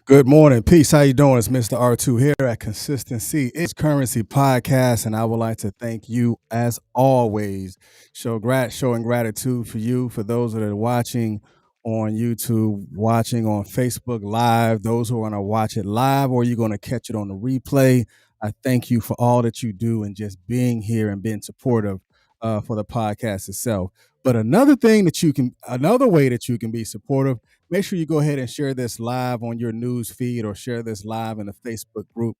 Good morning. Peace. How you doing? It's Mr. R2 here at Consistency It's Currency Podcast, and I would like to thank you as always. Showing gratitude for you, for those that are watching on YouTube, watching on Facebook Live, those who are going to watch it live or you're going to catch it on the replay. I thank you for all that you do and just being here and being supportive for the podcast itself. But another way that you can be supportive, make sure you go ahead and share this live on your news feed or share this live in the Facebook group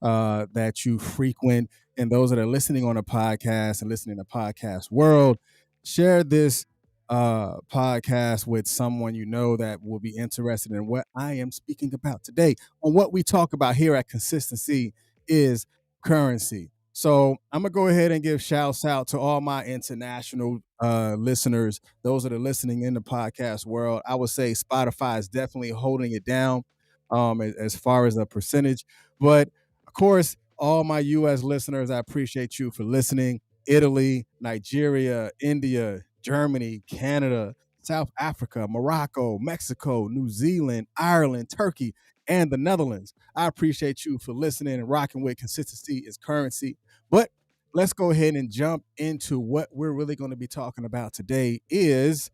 that you frequent. And those that are listening on a podcast and listening to podcast world, share this podcast with someone you know that will be interested in what I am speaking about today. On what we talk about here at Consistency is currency. So I'm gonna go ahead and give shouts out to all my international listeners, those that are listening in the podcast world. I would say Spotify is definitely holding it down as far as a percentage, but of course, all my U.S. listeners, I appreciate you for listening. Italy, Nigeria, India, Germany, Canada, South Africa, Morocco, Mexico, New Zealand, Ireland, Turkey, and the Netherlands. I appreciate you for listening and rocking with Consistency is Currency. But let's go ahead and jump into what we're really going to be talking about today is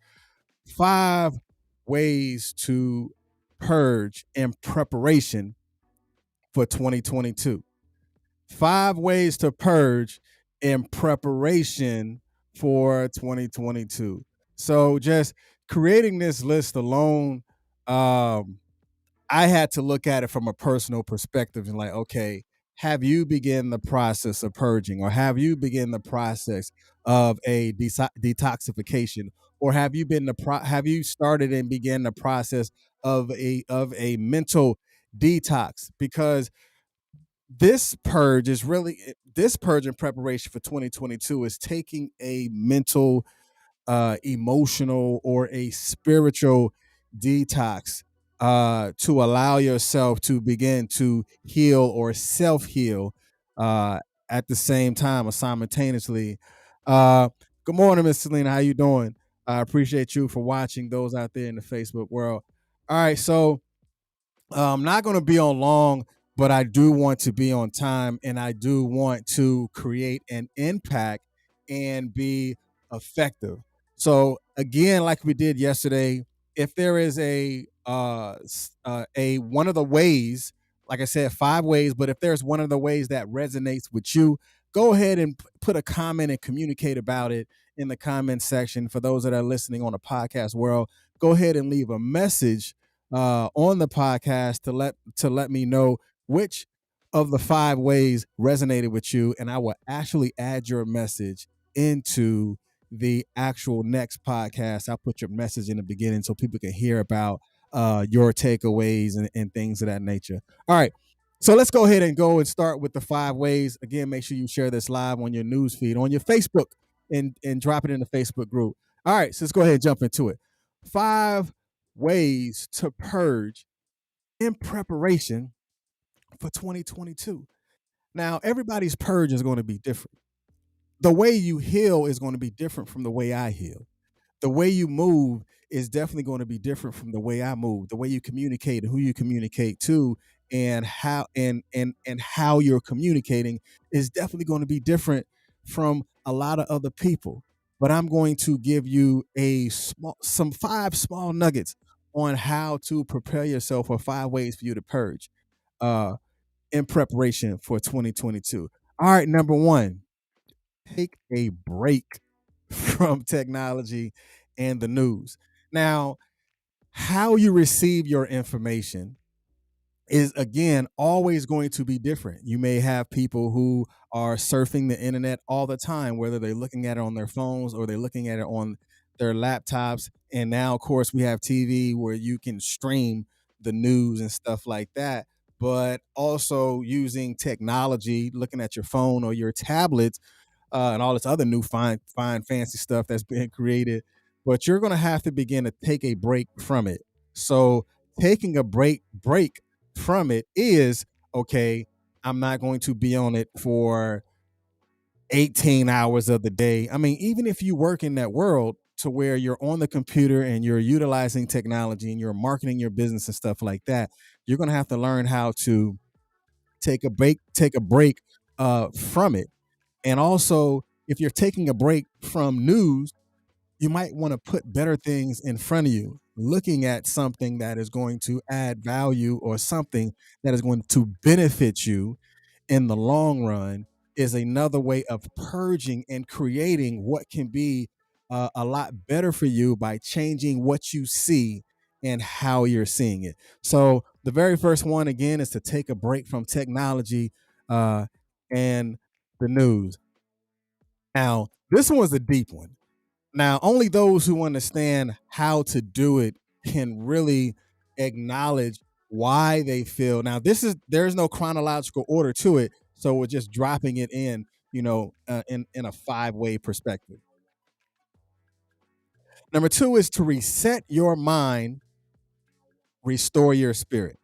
5 ways to purge in preparation for 2022. 5 ways to purge in preparation for 2022. So just creating this list alone, I had to look at it from a personal perspective and like, okay, have you begun the process of purging, or have you begun the process of a detoxification, or have you started and began the process of a mental detox? Because this purge in preparation for 2022 is taking a mental, emotional, or a spiritual detox to allow yourself to begin to heal or self heal at the same time or simultaneously. Uh, Good morning, Miss Selena. How you doing? I appreciate you for watching. Those out there in the Facebook world. All right, so I'm not going to be on long, but I do want to be on time, and I do want to create an impact and be effective. So again, like we did yesterday, if there is a one of the ways, like I said, 5 ways, but if there's one of the ways that resonates with you, go ahead and put a comment and communicate about it in the comment section. For those that are listening on the podcast world, go ahead and leave a message on the podcast to let me know which of the 5 ways resonated with you, and I will actually add your message into the actual next podcast. I'll put your message in the beginning so people can hear about your takeaways and things of that nature. All right. So let's go ahead and go and start with the 5 ways. Again, make sure you share this live on your news feed, on your Facebook, and drop it in the Facebook group. All right, so let's go ahead and jump into it. 5 ways to purge in preparation for 2022. Now, everybody's purge is going to be different. The way you heal is going to be different from the way I heal. The way you move is definitely going to be different from the way I move. The way you communicate and who you communicate to, and how you're communicating is definitely going to be different from a lot of other people. But I'm going to give you some 5 small nuggets on how to prepare yourself, or 5 ways for you to purge uh, in preparation for 2022. All right, number one, take a break from technology and the news. Now, how you receive your information is, again, always going to be different. You may have people who are surfing the internet all the time, whether they're looking at it on their phones or they're looking at it on their laptops. And now, of course, we have TV where you can stream the news and stuff like that. But also using technology, looking at your phone or your tablet, and all this other new fine, fancy stuff that's being created. But you're going to have to begin to take a break from it. So taking a break from it is, okay, I'm not going to be on it for 18 hours of the day. I mean, even if you work in that world to where you're on the computer and you're utilizing technology and you're marketing your business and stuff like that, you're going to have to learn how to take a break from it. And also, if you're taking a break from news, you might want to put better things in front of you. Looking at something that is going to add value or something that is going to benefit you in the long run is another way of purging and creating what can be a lot better for you by changing what you see and how you're seeing it. So, the very first one, again, is to take a break from technology and the news. Now, this one was a deep one. Now, only those who understand how to do it can really acknowledge why they feel. Now, there's no chronological order to it, so we're just dropping it in, in a five-way perspective. Number two is to reset your mind, restore your spirit.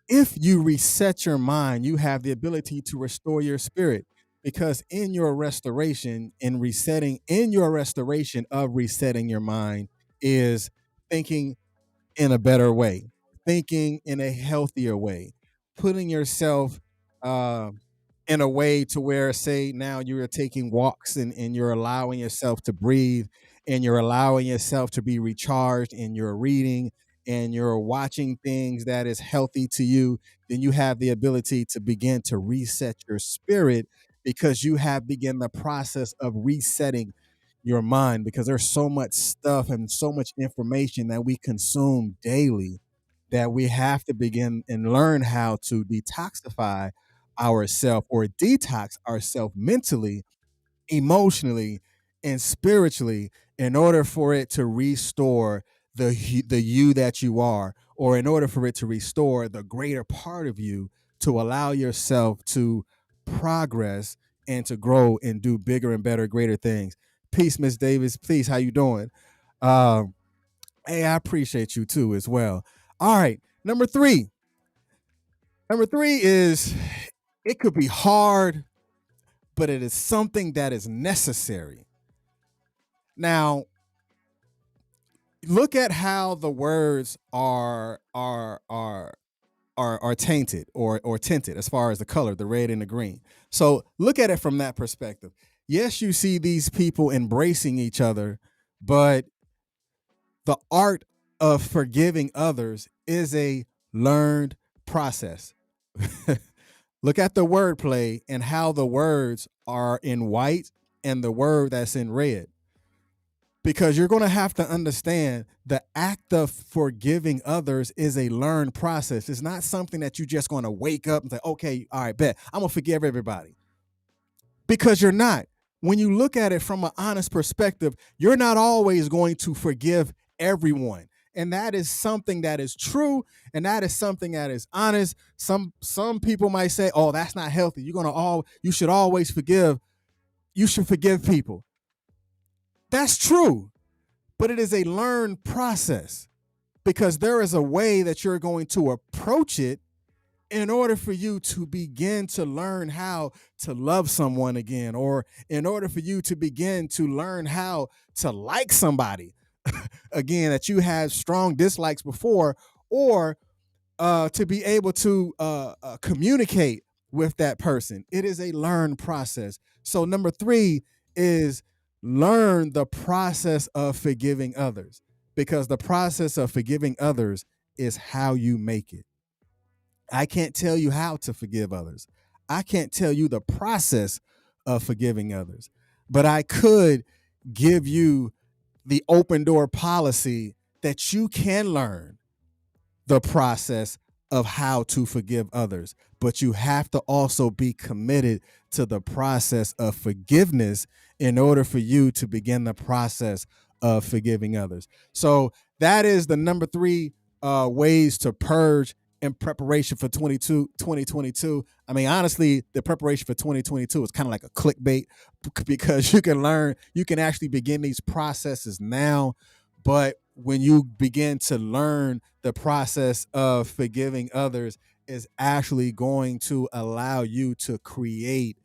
If you reset your mind, you have the ability to restore your spirit, because in your restoration of resetting your mind is thinking in a better way, thinking in a healthier way, putting yourself uh, in a way to where, say, now you're taking walks and you're allowing yourself to breathe and you're allowing yourself to be recharged and you're reading and you're watching things that is healthy to you, then you have the ability to begin to reset your spirit, because you have begun the process of resetting your mind, because there's so much stuff and so much information that we consume daily that we have to begin and learn how to detoxify ourselves or detox ourselves mentally, emotionally, and spiritually in order for it to restore the you that you are, or in order for it to restore the greater part of you, to allow yourself to progress and to grow and do bigger and better, greater things. Peace, Miss Davis. Please, how you doing? Um, hey, I appreciate you too as well. All right, number three. Number three is, it could be hard, but it is something that is necessary. Now, look at how the words are tainted or tinted as far as the color, the red and the green. So look at it from that perspective. Yes, you see these people embracing each other, but the art of forgiving others is a learned process. Look at the wordplay and how the words are in white and the word that's in red, because you're going to have to understand the act of forgiving others is a learned process. It's not something that you're just going to wake up and say, okay, all right, bet I'm going to forgive everybody, because you're not. When you look at it from an honest perspective, you're not always going to forgive everyone. And that is something that is true, and that is something that is honest. Some people might say, "Oh, that's not healthy. You should always forgive. You should forgive people." That's true, but it is a learned process, because there is a way that you're going to approach it in order for you to begin to learn how to love someone again, or in order for you to begin to learn how to like somebody again that you had strong dislikes before, or to be able to communicate with that person. It is a learned process. So, number three is learn the process of forgiving others, because the process of forgiving others is how you make it. I can't tell you how to forgive others. I can't tell you the process of forgiving others, but I could give you the open door policy that you can learn the process of how to forgive others. But you have to also be committed to the process of forgiveness in order for you to begin the process of forgiving others. So that is the number three ways to purge in preparation for 2022. I mean, honestly, the preparation for 2022 is kind of like a clickbait, because you can actually begin these processes now. But when you begin to learn the process of forgiving others, is actually going to allow you to create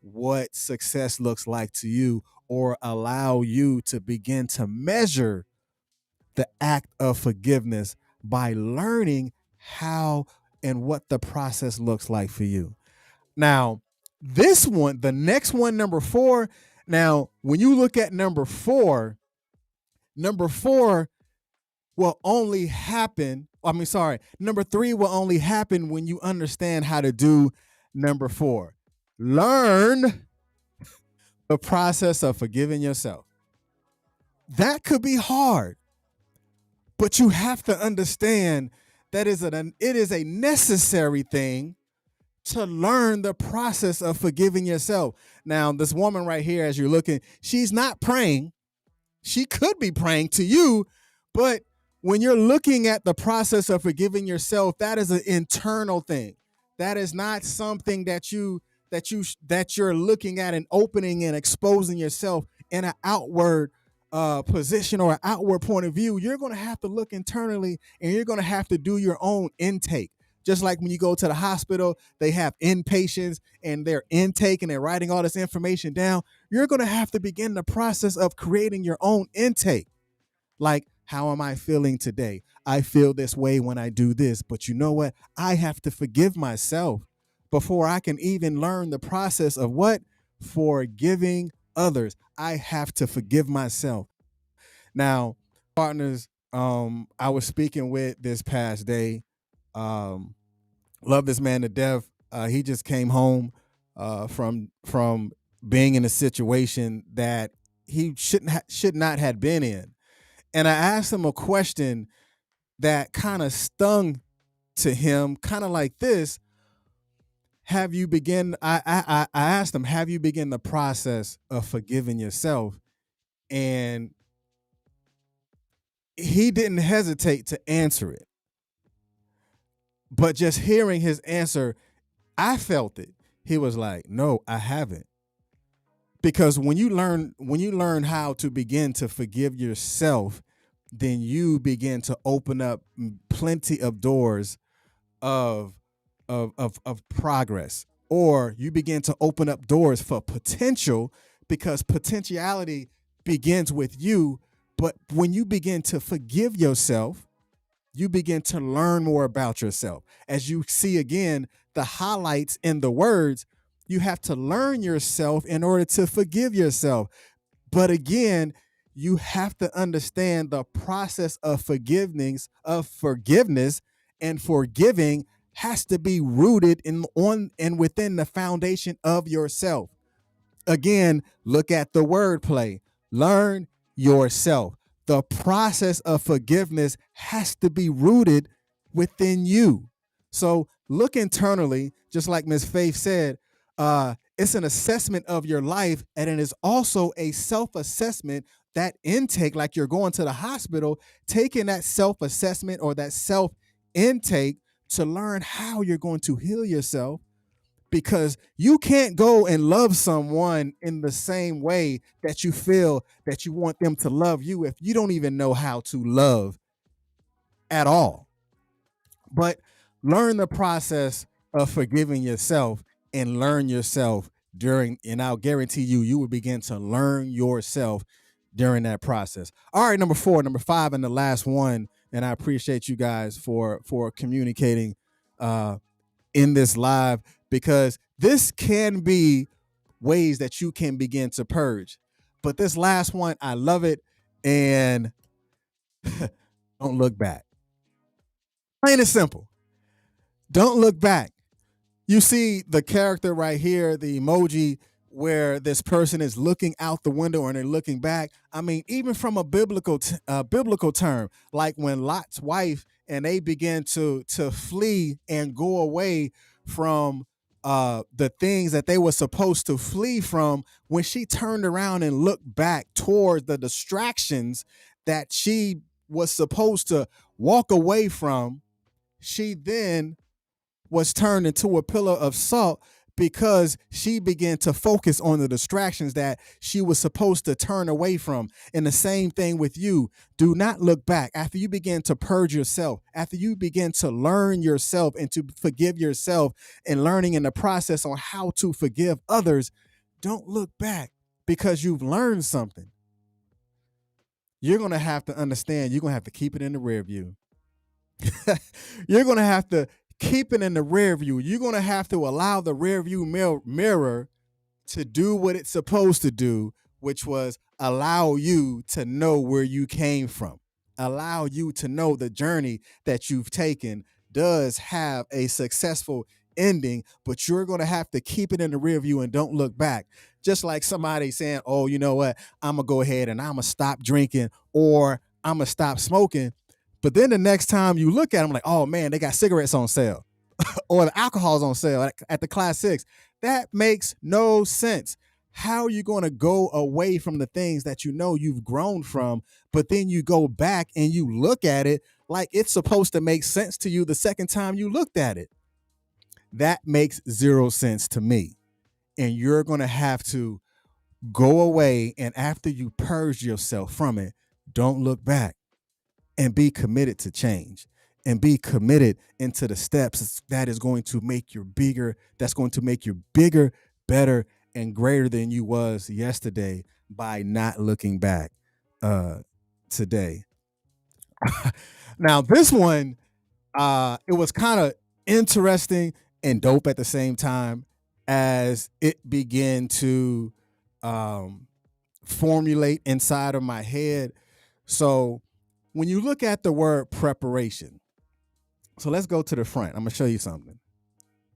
what success looks like to you, or allow you to begin to measure the act of forgiveness by learning how and what the process looks like for you. Now, this one, the next one, number 4. Now, when you look at number 4 will only happen. Number 3 will only happen when you understand how to do number 4. Learn the process of forgiving yourself. That could be hard, but you have to understand that it is a necessary thing to learn the process of forgiving yourself. Now, this woman right here, as you're looking, she's not praying. She could be praying to you, but when you're looking at the process of forgiving yourself, that is an internal thing. That is not something that you're looking at and opening and exposing yourself in an outward position or an outward point of view. You're going to have to look internally, and you're going to have to do your own intake. Just like when you go to the hospital, they have inpatients and they're intaking and writing all this information down. You're going to have to begin the process of creating your own intake. Like, how am I feeling today? I feel this way when I do this, but you know what? I have to forgive myself before I can even learn the process of what? Forgiving others. I have to forgive myself. Now, partners, I was speaking with this past day. Love this man to death. He just came home from being in a situation that he should not have been in. And I asked him a question that kind of stung to him, kind of like this. Have you begin? I asked him, have you begin the process of forgiving yourself? And he didn't hesitate to answer it. But just hearing his answer, I felt it. He was like, "No, I haven't." Because when you learn how to begin to forgive yourself, then you begin to open up plenty of doors of progress, or you begin to open up doors for potential, because potentiality begins with you. But when you begin to forgive yourself, you begin to learn more about yourself. As you see again, the highlights in the words, you have to learn yourself in order to forgive yourself. But again, you have to understand the process of forgiveness, and forgiving has to be rooted in on and within the foundation of yourself. Again, look at the wordplay. Learn yourself. The process of forgiveness has to be rooted within you. So look internally, just like Ms. Faith said. It's an assessment of your life, and it is also a self-assessment. That intake, like you're going to the hospital, taking that self-assessment or that self-intake to learn how you're going to heal yourself, because you can't go and love someone in the same way that you feel that you want them to love you if you don't even know how to love at all. But learn the process of forgiving yourself and learn yourself and I'll guarantee you will begin to learn yourself during that process. All right, number 5, and the last one, and I appreciate you guys for communicating in this live, because this can be ways that you can begin to purge. But this last one, I love it, and don't look back. Plain and simple. Don't look back. You see the character right here, the emoji where this person is looking out the window and they're looking back. I mean, even from a biblical term, like when Lot's wife and they began to flee and go away from the things that they were supposed to flee from, when she turned around and looked back towards the distractions that she was supposed to walk away from, she then was turned into a pillar of salt, because she began to focus on the distractions that she was supposed to turn away from. And the same thing with you. Do not look back. After you begin to purge yourself, after you begin to learn yourself and to forgive yourself, and learning in the process on how to forgive others, don't look back, because you've learned something. You're going to have to understand, you're going to have to keep it in the rear view. You're going to have to keep it in the rear view. You're going to have to allow the rear view mirror to do what it's supposed to do, which was allow you to know where you came from, allow you to know the journey that you've taken does have a successful ending, but you're going to have to keep it in the rear view and don't look back. Just like somebody saying, oh, you know what, I'm going to go ahead and I'm going to stop drinking or I'm going to stop smoking. But then the next time you look at them, like, oh man, they got cigarettes on sale or the alcohol's on sale at the Class 6. That makes no sense. How are you going to go away from the things that you know you've grown from, but then you go back and you look at it like it's supposed to make sense to you the second time you looked at it? That makes zero sense to me. And you're going to have to go away, and after you purge yourself from it, don't look back and be committed to change and be committed into the steps that is going to make you bigger, that's going to make you bigger, better, and greater than you was yesterday by not looking back today. Now, this one, it was kind of interesting and dope at the same time as it began to formulate inside of my head. So when you look at the word preparation, so let's go to the front. I'm gonna show you something.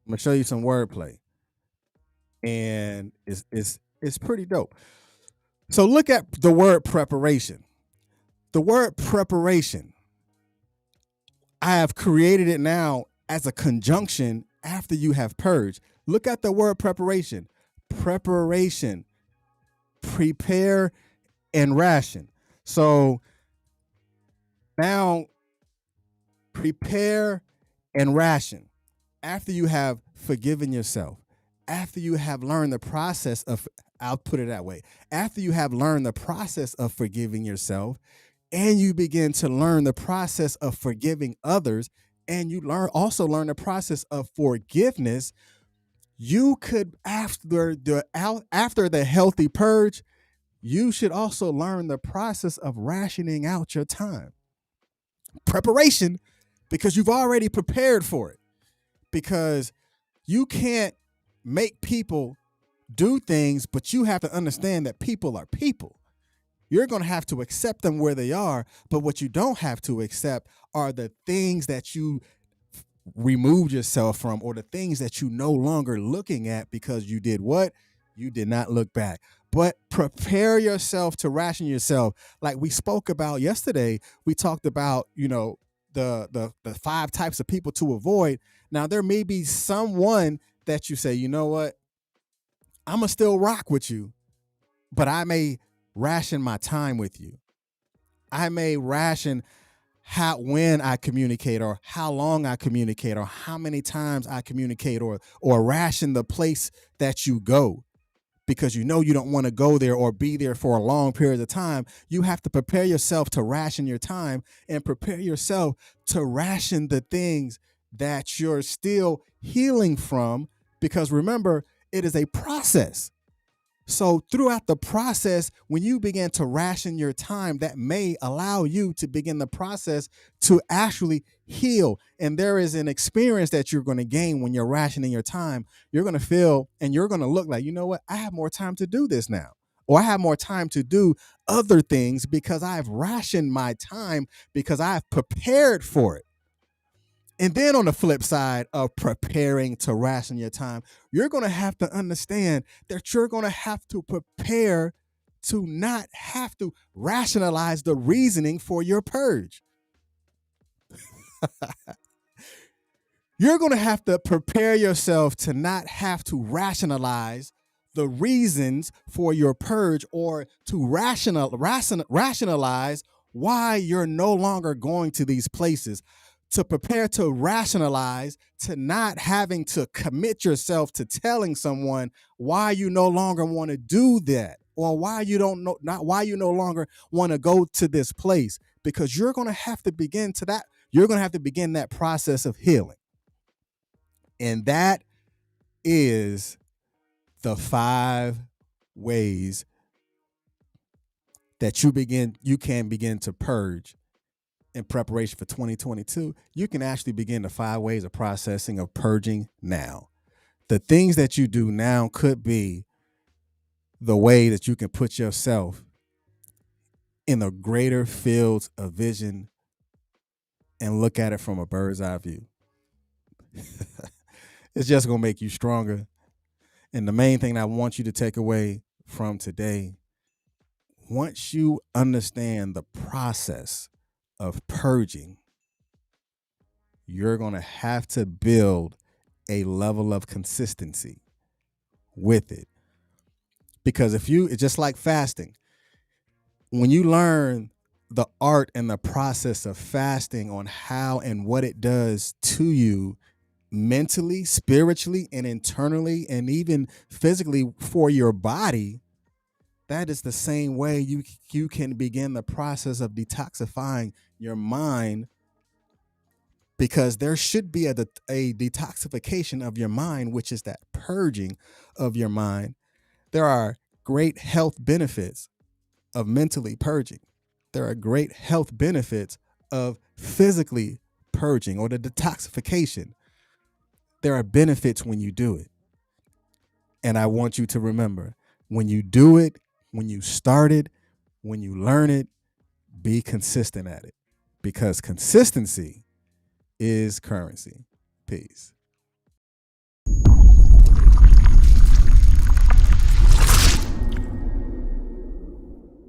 I'm gonna show you some wordplay, and it's pretty dope. So look at the word preparation. The word preparation, I have created it now as a conjunction after you have purged. Look at the word preparation. Preparation, prepare, and ration. So now prepare and ration. After you have forgiven yourself, after you have learned the process of, I'll put it that way, after you have learned the process of forgiving yourself, and you begin to learn the process of forgiving others, and you also learn the process of forgiveness, you could, after the healthy purge, you should also learn the process of rationing out your time. Preparation, because you've already prepared for it. Because you can't make people do things, but you have to understand that people are people. You're going to have to accept them where they are, but what you don't have to accept are the things that you removed yourself from, or the things that you no longer looking at because you did what? You did not look back. But prepare yourself to ration yourself. Like we spoke about yesterday, we talked about, the 5 types of people to avoid. Now there may be someone that you say, you know what? I'm going to still rock with you, but I may ration my time with you. I may ration when I communicate, or how long I communicate, or how many times I communicate, or ration the place that you go, because you don't want to go there or be there for a long period of time. You have to prepare yourself to ration your time, and prepare yourself to ration the things that you're still healing from, because remember, it is a process. So throughout the process, when you begin to ration your time, that may allow you to begin the process to actually heal. And there is an experience that you're going to gain when you're rationing your time. You're going to feel and you're going to look like, you know what? I have more time to do this now. Or I have more time to do other things because I've rationed my time, because I've prepared for it. And then on the flip side of preparing to ration your time, you're going to have to understand that you're going to have to prepare to not have to rationalize the reasoning for your purge. You're going to have to prepare yourself to not have to rationalize the reasons for your purge, or to rationalize why you're no longer going to these places. To prepare to rationalize, to not having to commit yourself to telling someone why you no longer want to do that, or why you don't know, not why you no longer want to go to this place, because you're going to have to begin that process of healing. And that is the 5 ways that you can begin to purge in preparation for 2022, you can actually begin the 5 ways of processing of purging now. The things that you do now could be the way that you can put yourself in the greater fields of vision and look at it from a bird's eye view. It's just going to make you stronger. And the main thing I want you to take away from today, once you understand the process of purging, you're going to have to build a level of consistency with it. Because it's just like fasting. When you learn the art and the process of fasting on how and what it does to you mentally, spiritually, and internally, and even physically for your body, that is the same way you can begin the process of detoxifying your mind, because there should be a detoxification of your mind, which is that purging of your mind. There are great health benefits of mentally purging. There are great health benefits of physically purging or the detoxification. There are benefits when you do it. And I want you to remember, when you do it, when you start it, when you learn it, be consistent at it, because consistency is currency. Peace.